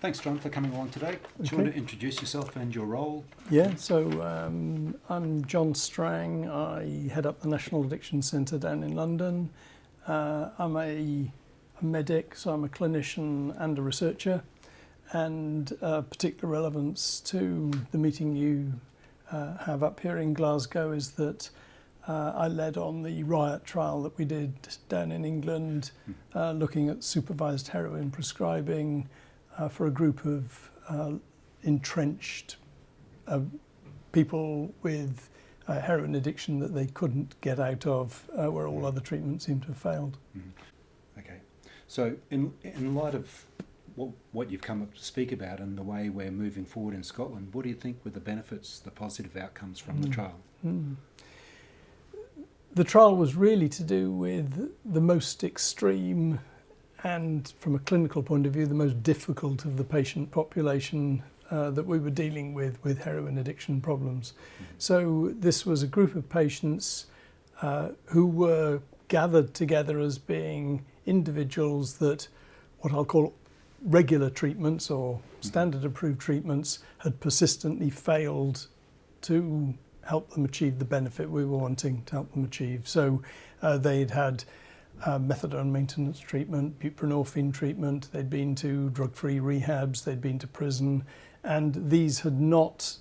Thanks, John, for coming along today. Do you want to introduce yourself and your role? Yeah, so I'm John Strang. I head up the National Addiction Centre down in London. I'm a medic, so I'm a clinician and a researcher. And particular relevance to the meeting you have up here in Glasgow is that I led on the RIOTT trial that we did down in England, looking at supervised heroin prescribing for a group of entrenched people with heroin addiction that they couldn't get out of, where all other treatments seemed to have failed. Okay, so in light of what you've come up to speak about and the way we're moving forward in Scotland, what do you think were the benefits, the positive outcomes from the trial? The trial was really to do with the most extreme and, from a clinical point of view, the most difficult of the patient population that we were dealing with heroin addiction problems. So this was a group of patients who were gathered together as being individuals that what I'll call regular treatments or standard approved treatments had persistently failed to help them achieve the benefit we were wanting to help them achieve. So they'd had methadone maintenance treatment, buprenorphine treatment, they'd been to drug-free rehabs, they'd been to prison, and these had not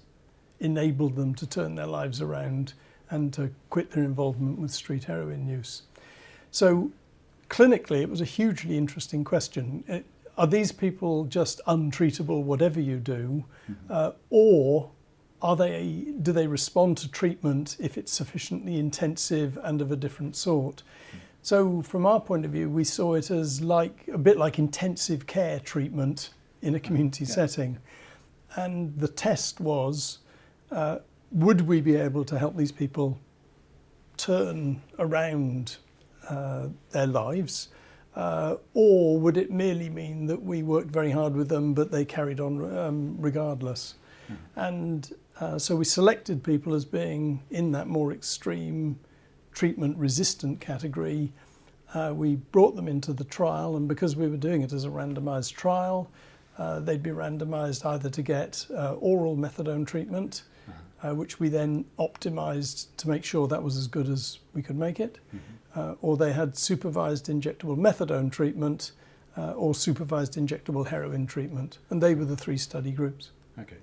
enabled them to turn their lives around and to quit their involvement with street heroin use. So clinically, it was a hugely interesting question. Are these people just untreatable whatever you do, or do they respond to treatment if it's sufficiently intensive and of a different sort? So from our point of view, we saw it as a bit like intensive care treatment in a community setting. And the test was, would we be able to help these people turn around their lives? Or would it merely mean that we worked very hard with them, but they carried on regardless? And so we selected people as being in that more extreme treatment-resistant category. We brought them into the trial, and because we were doing it as a randomised trial, they'd be randomised either to get oral methadone treatment, which we then optimised to make sure that was as good as we could make it, or they had supervised injectable methadone treatment or supervised injectable heroin treatment, and they were the three study groups. Okay,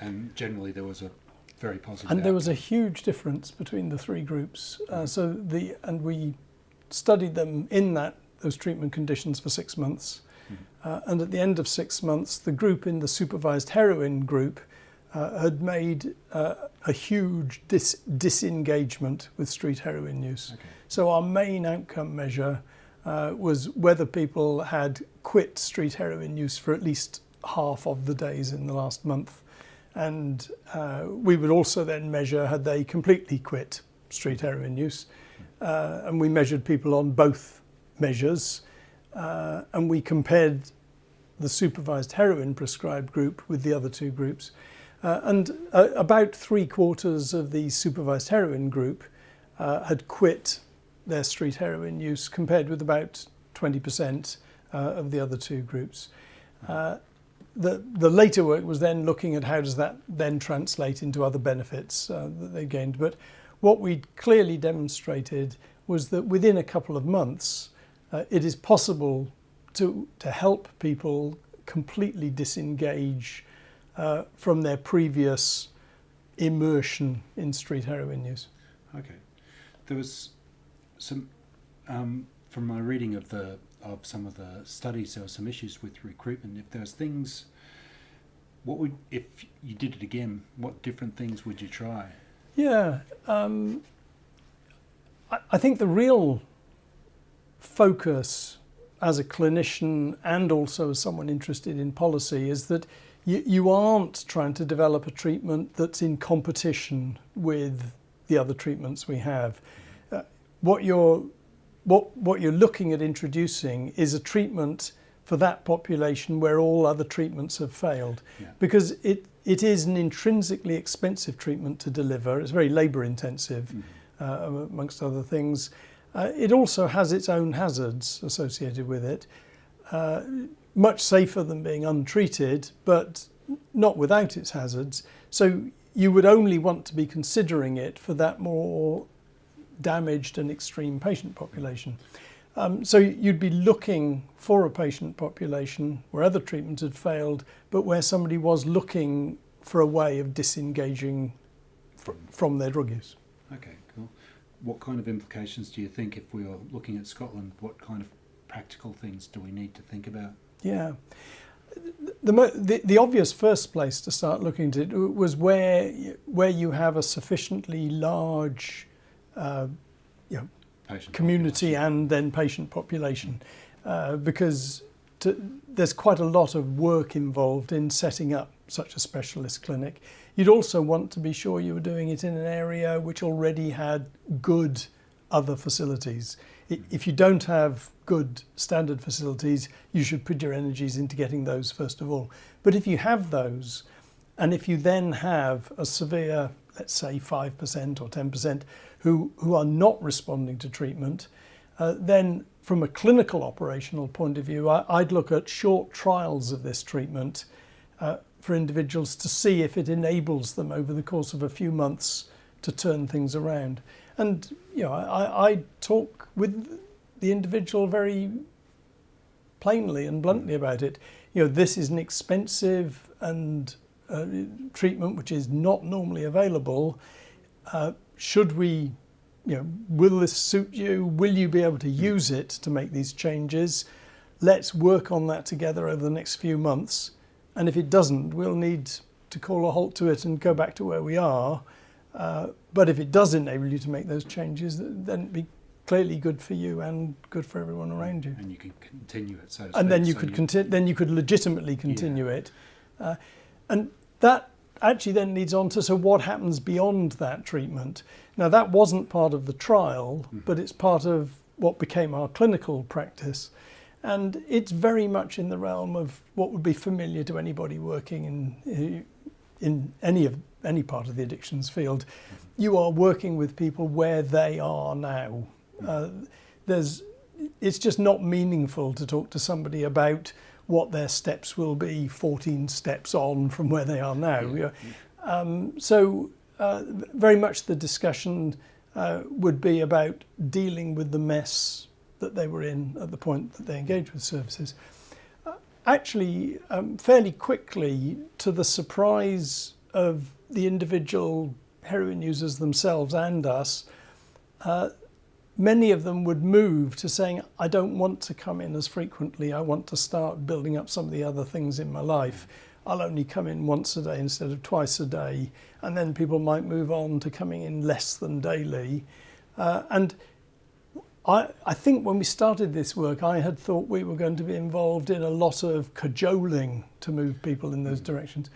and generally there was a very positive And there outcome. was a huge difference between the three groups. And we studied them in those treatment conditions for 6 months. And at the end of 6 months, the group in the supervised heroin group had made a huge disengagement with street heroin use. Okay. So our main outcome measure was whether people had quit street heroin use for at least half of the days in the last month. And we would also then measure had they completely quit street heroin use. And we measured people on both measures. And we compared the supervised heroin prescribed group with the other two groups. And about 3/4 of the supervised heroin group had quit their street heroin use, compared with about 20% of the other two groups. The later work was then looking at how does that then translate into other benefits that they gained. But what we clearly demonstrated was that within a couple of months, it is possible to help people completely disengage from their previous immersion in street heroin use. Okay. There was some, from my reading of some of the studies, there were some issues with recruitment. If there's things, if you did it again, what different things would you try? Yeah, I think the real focus as a clinician and also as someone interested in policy is that you aren't trying to develop a treatment that's in competition with the other treatments we have. What you're looking at introducing is a treatment for that population where all other treatments have failed, because it is an intrinsically expensive treatment to deliver. It's very labour intensive, amongst other things. It also has its own hazards associated with it. much safer than being untreated, but not without its hazards. So you would only want to be considering it for that more damaged and extreme patient population. So you'd be looking for a patient population where other treatments had failed, but where somebody was looking for a way of disengaging from their drug use. Okay, cool. What kind of implications do you think, if we are looking at Scotland, what kind of practical things do we need to think about? Yeah. The obvious first place to start looking at it was where you have a sufficiently large Patient community population. and then patient population, because there's quite a lot of work involved in setting up such a specialist clinic. You'd also want to be sure you were doing it in an area which already had good other facilities. If you don't have good standard facilities, you should put your energies into getting those first of all. But if you have those, and if you then have a severe, let's say 5% or 10%, who are not responding to treatment, then from a clinical operational point of view, I'd look at short trials of this treatment for individuals to see if it enables them over the course of a few months to turn things around. And I talk with the individual very plainly and bluntly about it. This is an expensive and treatment which is not normally available. Should we, will this suit you? Will you be able to use it to make these changes? Let's work on that together over the next few months. And if it doesn't, we'll need to call a halt to it and go back to where we are. But if it does enable you to make those changes, then it'd be clearly good for you and good for everyone around you. And you can continue it, so to speak. And then you could legitimately continue it. And that actually then leads on to, so what happens beyond that treatment? Now, that wasn't part of the trial, but it's part of what became our clinical practice. And it's very much in the realm of what would be familiar to anybody working in any part of the addictions field. You are working with people where they are now. It's just not meaningful to talk to somebody about what their steps will be 14 steps on from where they are now. So very much the discussion would be about dealing with the mess that they were in at the point that they engaged with services. Actually, fairly quickly, to the surprise of the individual heroin users themselves and us, many of them would move to saying, I don't want to come in as frequently. I want to start building up some of the other things in my life. I'll only come in once a day instead of twice a day. And then people might move on to coming in less than daily. And I think when we started this work, I had thought we were going to be involved in a lot of cajoling to move people in those directions.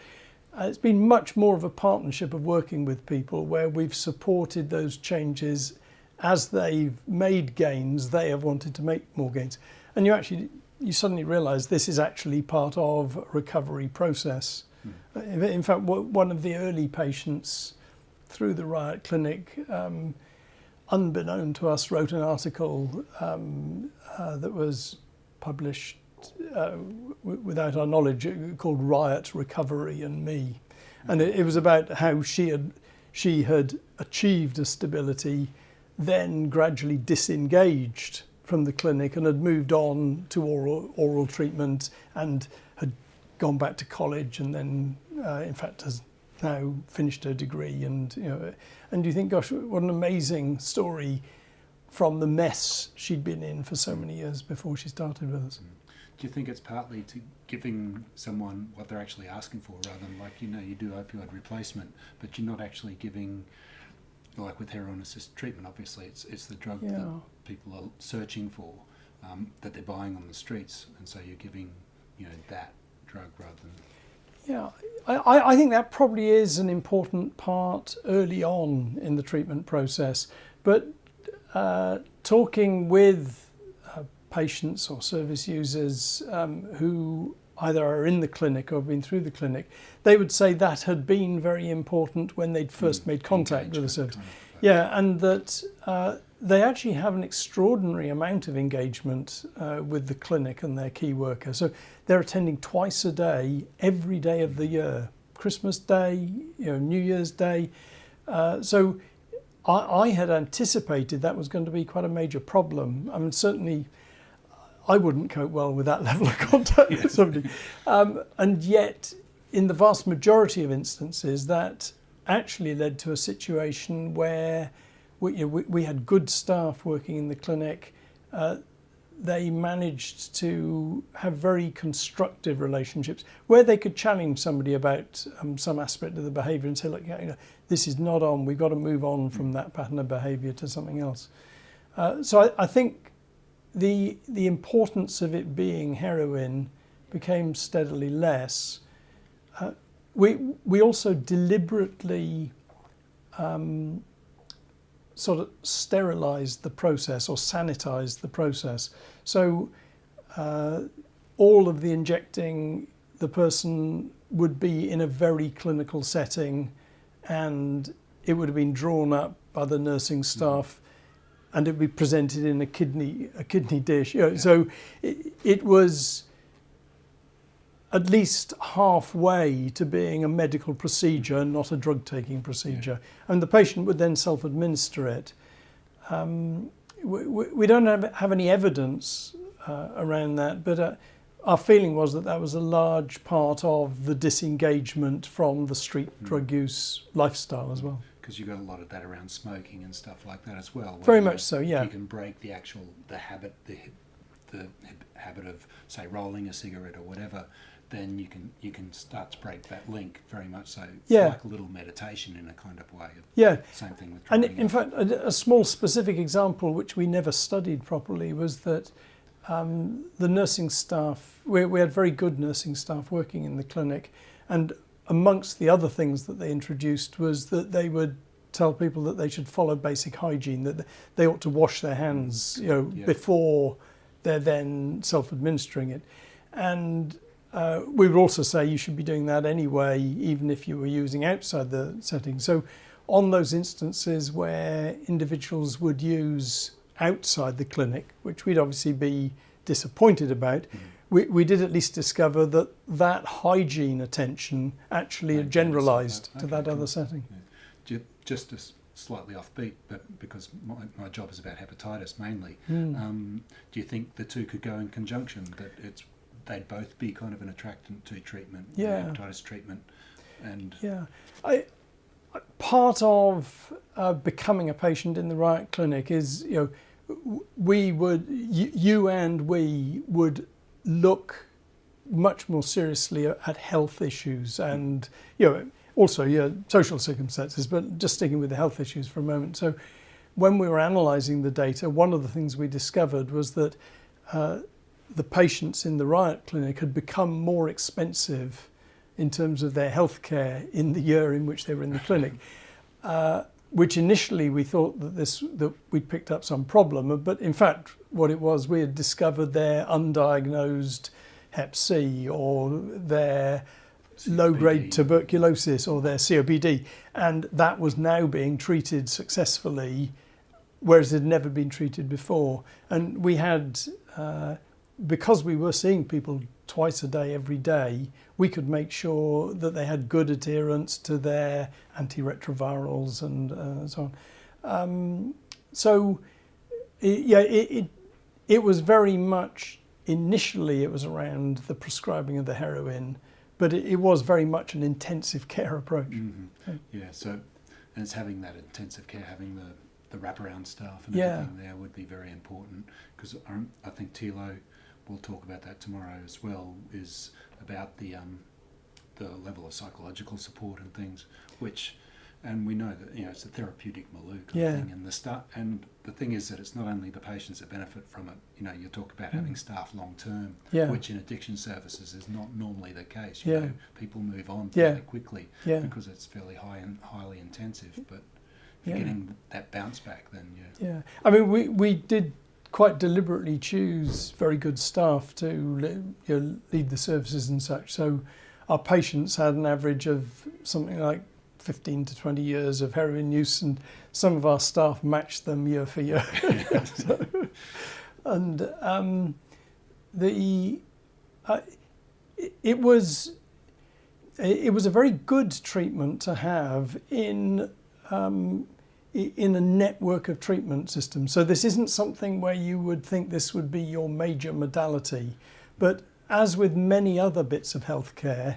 It's been much more of a partnership of working with people where we've supported those changes. As they've made gains, they have wanted to make more gains. And you suddenly realise this is actually part of a recovery process. In fact, one of the early patients through the RIOTT clinic, unbeknown to us, wrote an article that was published without our knowledge, called RIOTT, Recovery and Me. And it was about how she had achieved a stability, then gradually disengaged from the clinic and had moved on to oral treatment and had gone back to college and then in fact has now finished her degree. And you think, gosh, what an amazing story from the mess she'd been in for so many years before she started with us. Do you think it's partly to giving someone what they're actually asking for, rather than you do opioid replacement, but you're not actually giving, like with heroin-assisted treatment, obviously it's the drug that people are searching for, that they're buying on the streets, and so you're giving that drug rather than... Yeah, I think that probably is an important part early on in the treatment process, but talking with patients or service users who either are in the clinic or have been through the clinic, they would say that had been very important when they'd first made contact with the service. Yeah, and that they actually have an extraordinary amount of engagement with the clinic and their key worker. So they're attending twice a day, every day of the year. Christmas Day, New Year's Day. So I had anticipated that was going to be quite a major problem. I mean, certainly I wouldn't cope well with that level of contact with somebody. And yet, in the vast majority of instances, that actually led to a situation where we had good staff working in the clinic. They managed to have very constructive relationships where they could challenge somebody about some aspect of the behaviour and say, look, this is not on, we've got to move on from that pattern of behaviour to something else. So I think the importance of it being heroin became steadily less. We also deliberately sort of sterilised the process or sanitised the process. So all of the injecting, the person would be in a very clinical setting, and it would have been drawn up by the nursing staff, and it would be presented in a kidney dish. So it was at least halfway to being a medical procedure, not a drug-taking procedure. And the patient would then self-administer it. We don't have any evidence around that, but our feeling was that was a large part of the disengagement from the street drug use lifestyle as well. Because you've got a lot of that around smoking and stuff like that as well. Very much so, yeah. If you can break the habit of, say, rolling a cigarette or whatever, then you can start to break that link very much so. It's like a little meditation in a kind of way. Same thing with and in fact, a small specific example which we never studied properly was that the nursing staff, we had very good nursing staff working in the clinic, and amongst the other things that they introduced was that they would tell people that they should follow basic hygiene, that they ought to wash their hands before they're then self-administering it. And we would also say you should be doing that anyway, even if you were using outside the setting. So on those instances where individuals would use outside the clinic, which we'd obviously be disappointed about, we did at least discover that hygiene attention actually had generalised to that other setting. Yeah. Just to slightly offbeat, but because my job is about hepatitis mainly, do you think the two could go in conjunction, that they'd both be kind of an attractant to treatment, hepatitis treatment? And part of becoming a patient in the RIOTT clinic is, we would look much more seriously at health issues and also social circumstances, but just sticking with the health issues for a moment. So when we were analysing the data, one of the things we discovered was that the patients in the RIOTT clinic had become more expensive in terms of their health care in the year in which they were in the clinic, which initially we thought that we'd picked up some problem, but in fact what it was, we had discovered their undiagnosed Hep C or their low-grade tuberculosis or their COPD, and that was now being treated successfully, whereas it had never been treated before. And we had, because we were seeing people twice a day, every day, we could make sure that they had good adherence to their antiretrovirals and so on. It was very much, initially it was around the prescribing of the heroin, but it was very much an intensive care approach. So and it's having that intensive care, having the wraparound staff and everything there would be very important, because I think Thilo will talk about that tomorrow as well, is about the level of psychological support and things, and we know that it's a therapeutic maloo kind of thing, and the thing is that it's not only the patients that benefit from it. You talk about having staff long term, which in addiction services is not normally the case. People move on fairly quickly because it's fairly highly intensive, but if you're getting that bounce back, then I mean, we did quite deliberately choose very good staff to lead the services and such. So our patients had an average of something like 15 to 20 years of heroin use, and some of our staff matched them year for year. So, and it was a very good treatment to have in a network of treatment systems. So this isn't something where you would think this would be your major modality, but as with many other bits of healthcare,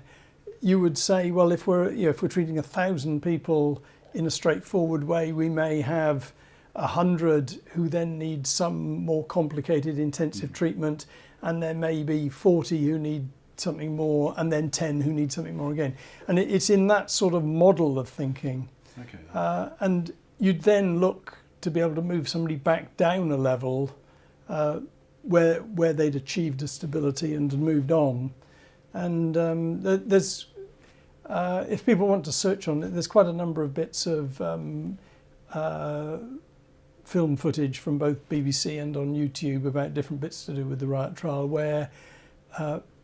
you would say, well, if we're treating 1,000 people in a straightforward way, we may have 100 who then need some more complicated intensive treatment, and there may be 40 who need something more, and then 10 who need something more again. And it's in that sort of model of thinking. Okay. And you'd then look to be able to move somebody back down a level where they'd achieved a stability and had moved on. And there's, if people want to search on it, there's quite a number of bits of film footage from both BBC and on YouTube about different bits to do with the RIOTT trial, where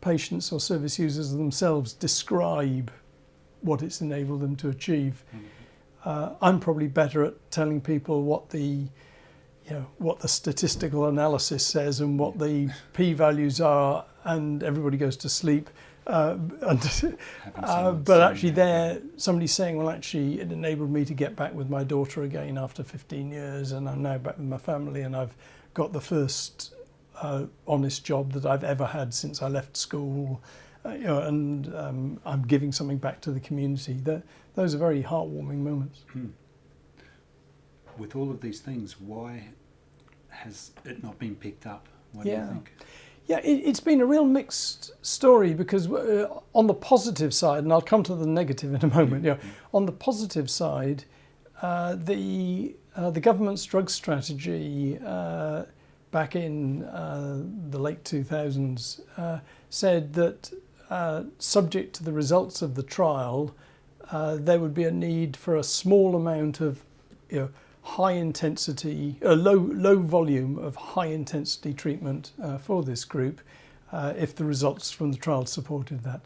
patients or service users themselves describe what it's enabled them to achieve. I'm probably better at telling people what the statistical analysis says and what the p-values are, and everybody goes to sleep. But actually there, somebody's saying, well, actually it enabled me to get back with my daughter again after 15 years, and I'm now back with my family, and I've got the first honest job that I've ever had since I left school, and I'm giving something back to the community. Those are very heartwarming moments. With all of these things, why has it not been picked up? What do you think? Yeah, it's been a real mixed story, because on the positive side, and I'll come to the negative in a moment, on the positive side, the government's drug strategy back in the late 2000s said that subject to the results of the trial, there would be a need for a small amount of high intensity, low volume of high intensity treatment for this group, if the results from the trial supported that.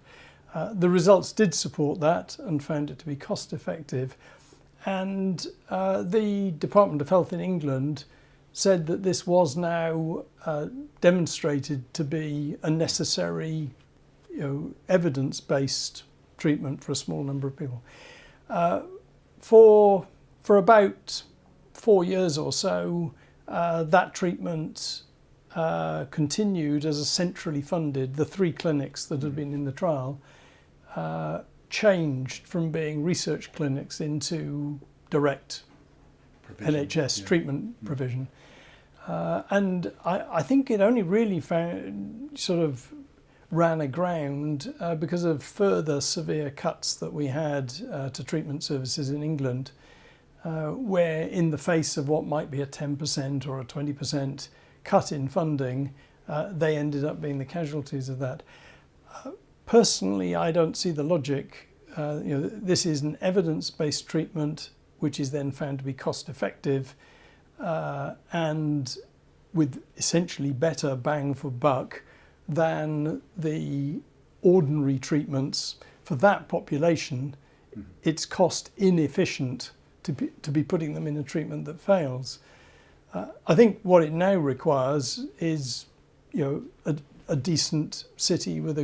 The results did support that and found it to be cost effective, and the Department of Health in England said that this was now demonstrated to be a necessary, evidence-based treatment for a small number of people. For about 4 years or so, that treatment continued as a centrally funded. The 3 clinics that had been in the trial changed from being research clinics into direct NHS treatment provision. And I think it only really ran aground because of further severe cuts that we had to treatment services in England, where in the face of what might be a 10% or a 20% cut in funding, they ended up being the casualties of that. Personally, I don't see the logic. This is an evidence-based treatment which is then found to be cost effective, and with essentially better bang for buck than the ordinary treatments. For that population, it's cost inefficient to be putting them in a treatment that fails. I think what it now requires is, a decent city with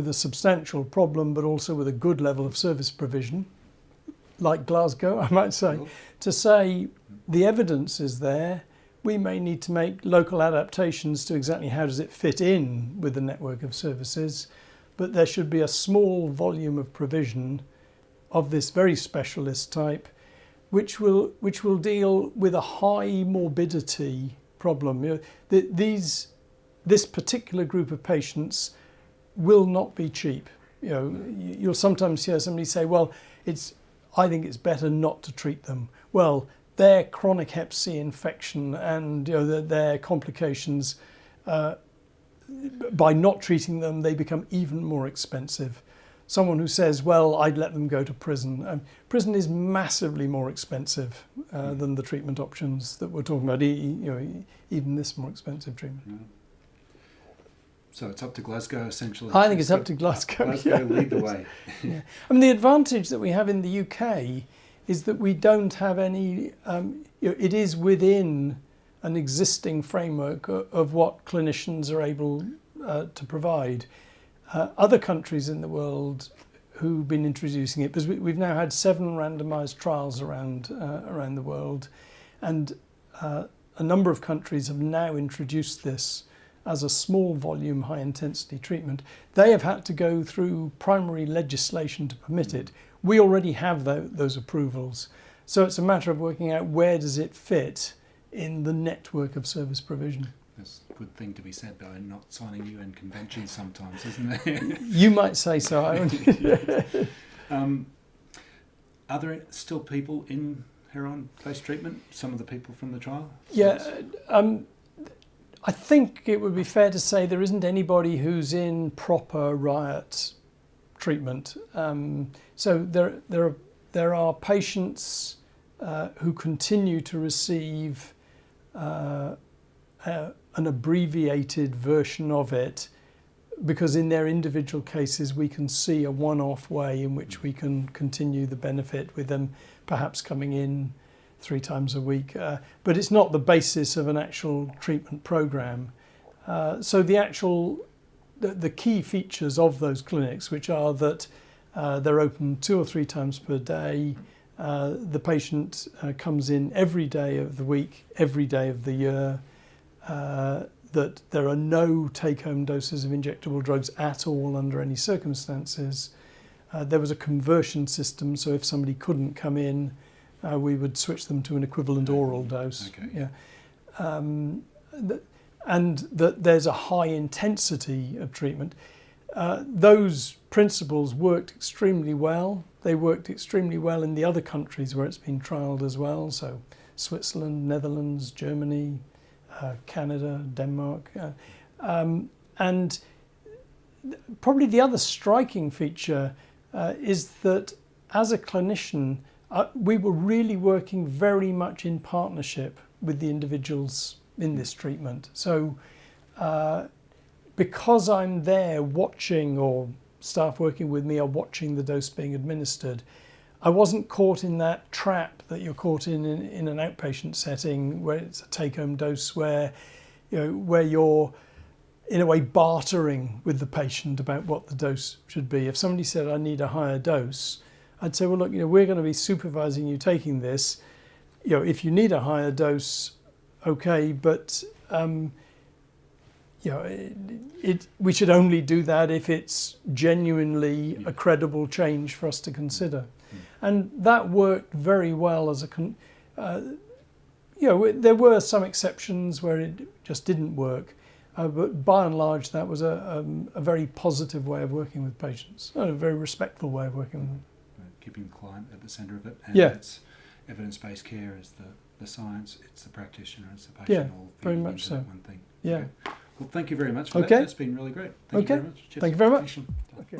a substantial problem, but also with a good level of service provision, like Glasgow, I might say, to say the evidence is there. We may need to make local adaptations to exactly how does it fit in with the network of services, but there should be a small volume of provision of this very specialist type, which will deal with a high morbidity problem. This particular group of patients will not be cheap. You'll sometimes hear somebody say, "Well, I think it's better not to treat them." Well, their chronic hep C infection and their complications, by not treating them, they become even more expensive. Someone who says, "Well, I'd let them go to prison." Prison is massively more expensive than the treatment options that we're talking about. Even this more expensive treatment. So it's up to Glasgow, essentially. I think it's up to Glasgow. Glasgow, lead the way. Yeah. I mean, the advantage that we have in the UK is that we don't have any, it is within an existing framework of what clinicians are able to provide. Other countries in the world who've been introducing it, because we've now had 7 randomised trials around the world, and a number of countries have now introduced this as a small volume, high intensity treatment. They have had to go through primary legislation to permit it. We already have those approvals. So it's a matter of working out where does it fit in the network of service provision. That's a good thing to be said, though, not signing UN conventions sometimes, isn't it? You might say so. Are there still people in heroin-based treatment, some of the people from the trial? Yeah, I think it would be fair to say there isn't anybody who's in proper RIOTT treatment. So there are patients who continue to receive an abbreviated version of it, because in their individual cases we can see a one-off way in which we can continue the benefit with them, perhaps coming in 3 times a week, but it's not the basis of an actual treatment program. So the key features of those clinics, which are that they're open 2 or 3 times per day, the patient comes in every day of the week, every day of the year, that there are no take-home doses of injectable drugs at all under any circumstances. There was a conversion system, so if somebody couldn't come in, we would switch them to an equivalent oral dose. Okay. Yeah. And that there's a high intensity of treatment. Those principles worked extremely well. They worked extremely well in the other countries where it's been trialled as well. So Switzerland, Netherlands, Germany, Canada, Denmark. And probably the other striking feature is that as a clinician, we were really working very much in partnership with the individuals in this treatment. So because I'm there watching, or staff working with me are watching the dose being administered, I wasn't caught in that trap that you're caught in an outpatient setting where it's a take-home dose where you're in a way bartering with the patient about what the dose should be. If somebody said, I need a higher dose, I'd say, well, look, we're going to be supervising you taking this. If you need a higher dose, okay, but we should only do that if it's genuinely a credible change for us to consider. And that worked very well as there were some exceptions where it just didn't work, but by and large that was a very positive way of working with patients, a very respectful way of working with them. Keeping the client at the centre of it, and Yeah. it's evidence-based care is the science, it's the practitioner, it's the patient, Yeah, all very feeding much into so. that one thing. Yeah. Okay. Well, thank you very much for Okay. that. That's been really great. Thank Okay. you very much. Cheers. Thank you very much. Excellent. Okay.